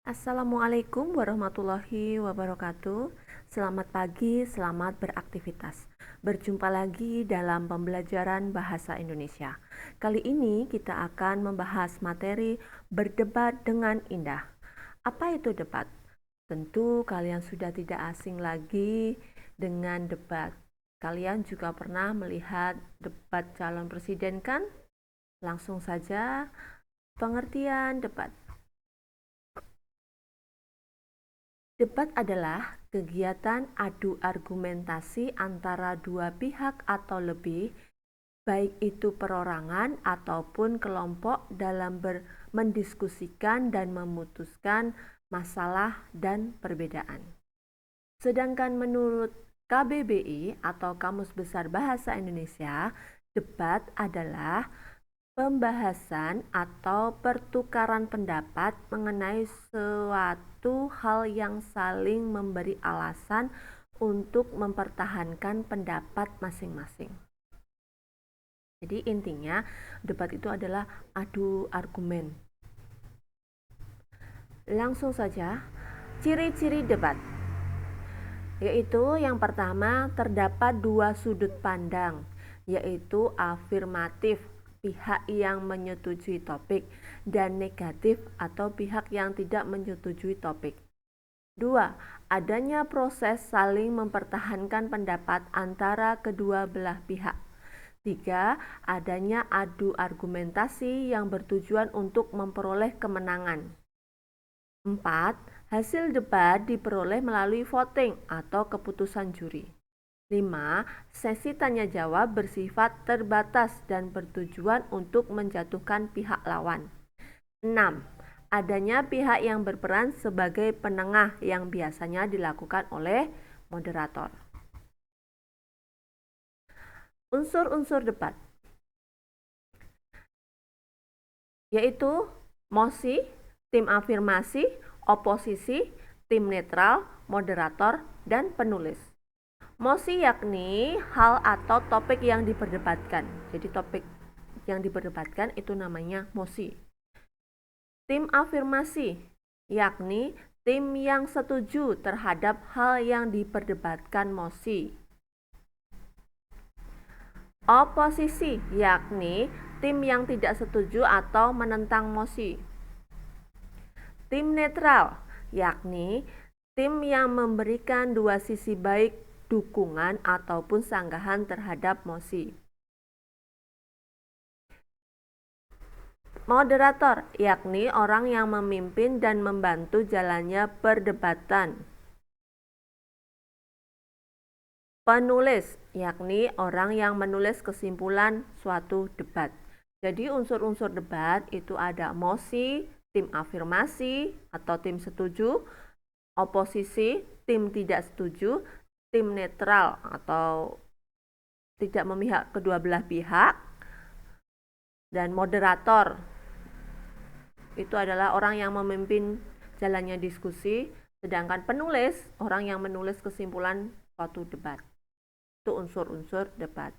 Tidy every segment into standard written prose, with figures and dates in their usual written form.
Assalamualaikum warahmatullahi wabarakatuh. Selamat pagi, selamat beraktivitas. Berjumpa lagi dalam pembelajaran bahasa Indonesia. Kali ini kita akan membahas materi berdebat dengan indah. Apa itu debat? Tentu kalian sudah tidak asing lagi dengan debat. Kalian juga pernah melihat debat calon presiden kan? Langsung saja, pengertian debat. Debat adalah kegiatan adu argumentasi antara dua pihak atau lebih, baik itu perorangan ataupun kelompok dalam mendiskusikan dan memutuskan masalah dan perbedaan. Sedangkan menurut KBBI atau Kamus Besar Bahasa Indonesia, debat adalah pembahasan atau pertukaran pendapat mengenai suatu hal yang saling memberi alasan untuk mempertahankan pendapat masing-masing. Jadi intinya debat itu adalah adu argumen. Langsung saja, ciri-ciri debat. Yaitu yang pertama, terdapat dua sudut pandang, yaitu afirmatif, pihak yang menyetujui topik, dan negatif atau pihak yang tidak menyetujui topik. 2. Adanya proses saling mempertahankan pendapat antara kedua belah pihak. 3. Adanya adu argumentasi yang bertujuan untuk memperoleh kemenangan. 4. Hasil debat diperoleh melalui voting atau keputusan juri. 5. Sesi tanya jawab bersifat terbatas dan bertujuan untuk menjatuhkan pihak lawan. 6. Adanya pihak yang berperan sebagai penengah yang biasanya dilakukan oleh moderator. Unsur-unsur debat yaitu mosi, tim afirmasi, oposisi, tim netral, moderator, dan penulis. Mosi yakni hal atau topik yang diperdebatkan. Jadi topik yang diperdebatkan itu namanya mosi. Tim afirmasi yakni tim yang setuju terhadap hal yang diperdebatkan mosi. Oposisi yakni tim yang tidak setuju atau menentang mosi. Tim netral yakni tim yang memberikan dua sisi baik dukungan ataupun sanggahan terhadap mosi. Moderator yakni orang yang memimpin dan membantu jalannya perdebatan. Penulis yakni orang yang menulis kesimpulan suatu debat. Jadi unsur-unsur debat itu ada mosi, tim afirmasi atau tim setuju, oposisi, tim tidak setuju, tim netral atau tidak memihak kedua belah pihak, dan moderator itu adalah orang yang memimpin jalannya diskusi, sedangkan penulis orang yang menulis kesimpulan suatu debat. Itu unsur-unsur debat.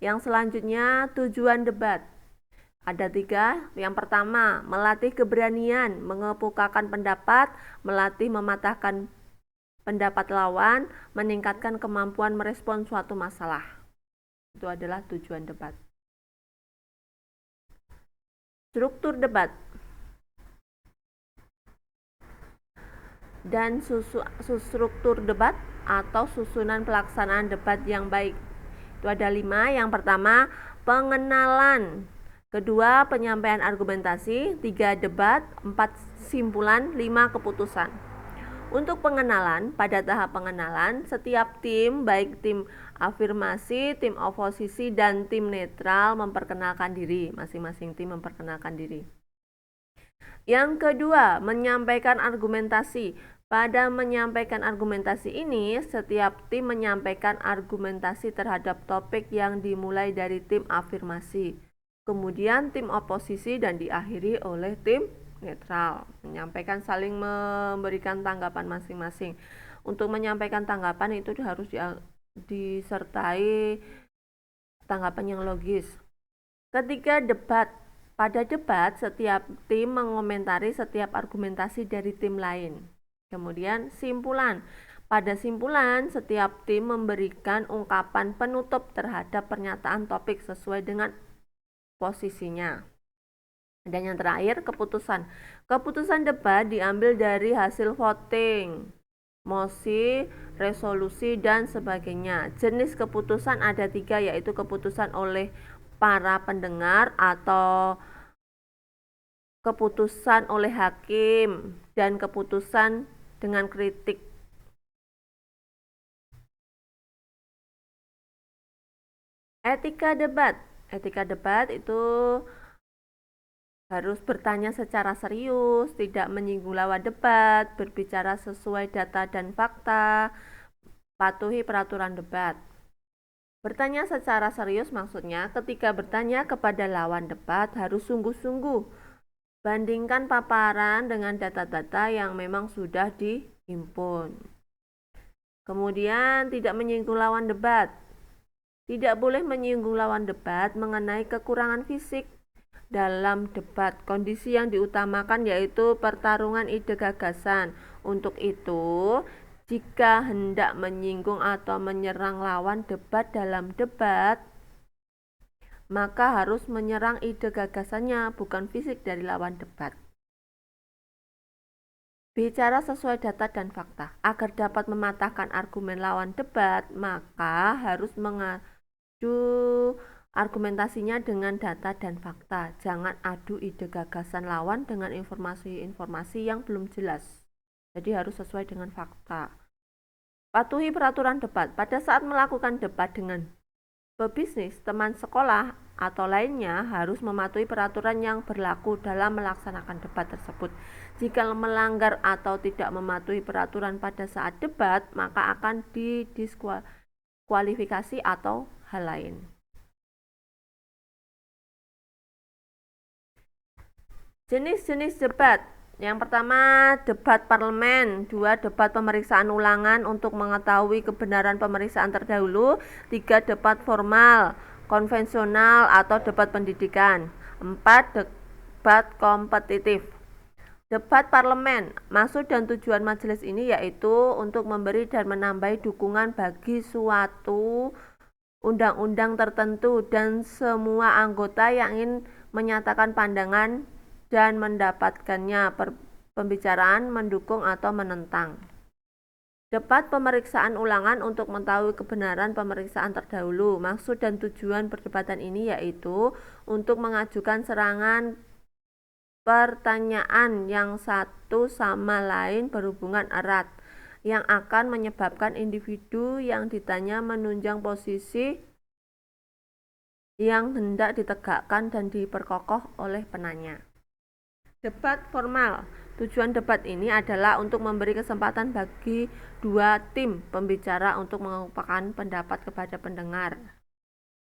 Yang selanjutnya, tujuan debat. Ada 3. Yang pertama, melatih keberanian mengemukakan pendapat, melatih mematahkan pendapat lawan, meningkatkan kemampuan merespon suatu masalah. Itu adalah tujuan debat. Struktur debat dan struktur debat atau susunan pelaksanaan debat yang baik. Itu ada 5. Yang pertama, pengenalan. Kedua, penyampaian argumentasi. 3, debat. 4, simpulan. 5, keputusan. Untuk pengenalan, pada tahap pengenalan, setiap tim, baik tim afirmasi, tim oposisi, dan tim netral memperkenalkan diri. Masing-masing tim memperkenalkan diri. Yang kedua, menyampaikan argumentasi. Pada menyampaikan argumentasi ini, setiap tim menyampaikan argumentasi terhadap topik yang dimulai dari tim afirmasi, kemudian tim oposisi, dan diakhiri oleh tim netral. Menyampaikan saling memberikan tanggapan masing-masing. Untuk menyampaikan tanggapan itu harus disertai tanggapan yang logis. Ketiga, debat. Pada debat, setiap tim mengomentari setiap argumentasi dari tim lain. Kemudian simpulan. Pada simpulan, setiap tim memberikan ungkapan penutup terhadap pernyataan topik sesuai dengan posisinya. Dan yang terakhir, keputusan. Keputusan debat diambil dari hasil voting, mosi, resolusi, dan sebagainya. Jenis keputusan ada 3, yaitu keputusan oleh para pendengar atau keputusan oleh hakim dan keputusan dengan kritik. Etika debat. Etika debat itu harus bertanya secara serius, tidak menyinggung lawan debat, berbicara sesuai data dan fakta, patuhi peraturan debat. Bertanya secara serius maksudnya ketika bertanya kepada lawan debat harus sungguh-sungguh. Bandingkan paparan dengan data-data yang memang sudah dihimpun. Kemudian tidak menyinggung lawan debat. Tidak boleh menyinggung lawan debat mengenai kekurangan fisik dalam debat. Kondisi yang diutamakan yaitu pertarungan ide gagasan. Untuk itu, jika hendak menyinggung atau menyerang lawan debat dalam debat, maka harus menyerang ide gagasannya, bukan fisik dari lawan debat. Bicara sesuai data dan fakta. Agar dapat mematahkan argumen lawan debat, maka harus mengadu argumentasinya dengan data dan fakta. Jangan adu ide gagasan lawan dengan informasi-informasi yang belum jelas. Jadi harus sesuai dengan fakta. Patuhi peraturan debat. Pada saat melakukan debat dengan pebisnis, teman sekolah, atau lainnya harus mematuhi peraturan yang berlaku dalam melaksanakan debat tersebut. Jika melanggar atau tidak mematuhi peraturan pada saat debat, maka akan didiskualifikasi atau hal lain. Jenis-jenis debat. Yang pertama, debat parlemen. 2, debat pemeriksaan ulangan untuk mengetahui kebenaran pemeriksaan terdahulu. 3, debat formal, konvensional atau debat pendidikan. 4, debat kompetitif. Debat parlemen. Maksud dan tujuan majelis ini yaitu untuk memberi dan menambahi dukungan bagi suatu undang-undang tertentu dan semua anggota yang ingin menyatakan pandangan dan mendapatkannya pembicaraan mendukung atau menentang. Debat pemeriksaan ulangan untuk mengetahui kebenaran pemeriksaan terdahulu. Maksud dan tujuan perdebatan ini yaitu untuk mengajukan serangan pertanyaan yang satu sama lain berhubungan erat, yang akan menyebabkan individu yang ditanya menunjang posisi yang hendak ditegakkan dan diperkokoh oleh penanya. Debat formal. Tujuan debat ini adalah untuk memberi kesempatan bagi dua tim pembicara untuk mengungkapkan pendapat kepada pendengar.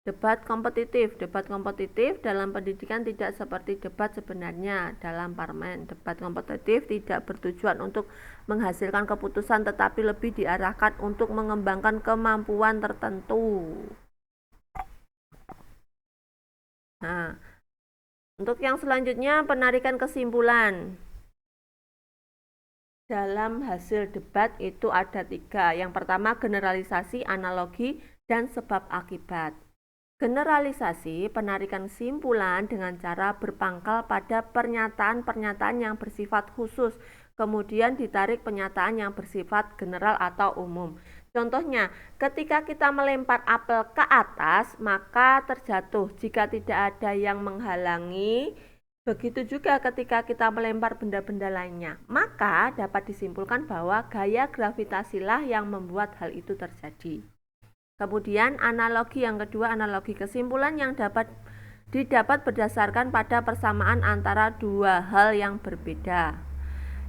Debat kompetitif. Debat kompetitif dalam pendidikan tidak seperti debat sebenarnya dalam parlemen. Debat kompetitif tidak bertujuan untuk menghasilkan keputusan tetapi lebih diarahkan untuk mengembangkan kemampuan tertentu. Nah, untuk yang selanjutnya, penarikan kesimpulan. Dalam hasil debat itu ada 3. Yang pertama, generalisasi, analogi, dan sebab akibat. Generalisasi, penarikan kesimpulan dengan cara berpangkal pada pernyataan-pernyataan yang bersifat khusus, kemudian ditarik pernyataan yang bersifat general atau umum. Contohnya, ketika kita melempar apel ke atas, maka terjatuh jika tidak ada yang menghalangi. Begitu juga ketika kita melempar benda-benda lainnya, maka dapat disimpulkan bahwa gaya gravitasilah yang membuat hal itu terjadi. Kemudian analogi yang kedua, analogi kesimpulan yang didapat berdasarkan pada persamaan antara dua hal yang berbeda.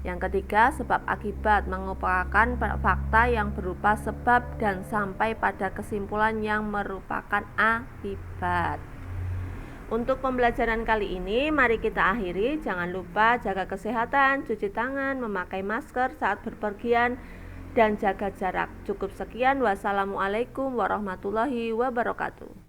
Yang ketiga, sebab akibat, mengupayakan fakta yang berupa sebab dan sampai pada kesimpulan yang merupakan akibat. Untuk pembelajaran kali ini, mari kita akhiri. Jangan lupa jaga kesehatan, cuci tangan, memakai masker saat berpergian, dan jaga jarak. Cukup sekian. Wassalamualaikum warahmatullahi wabarakatuh.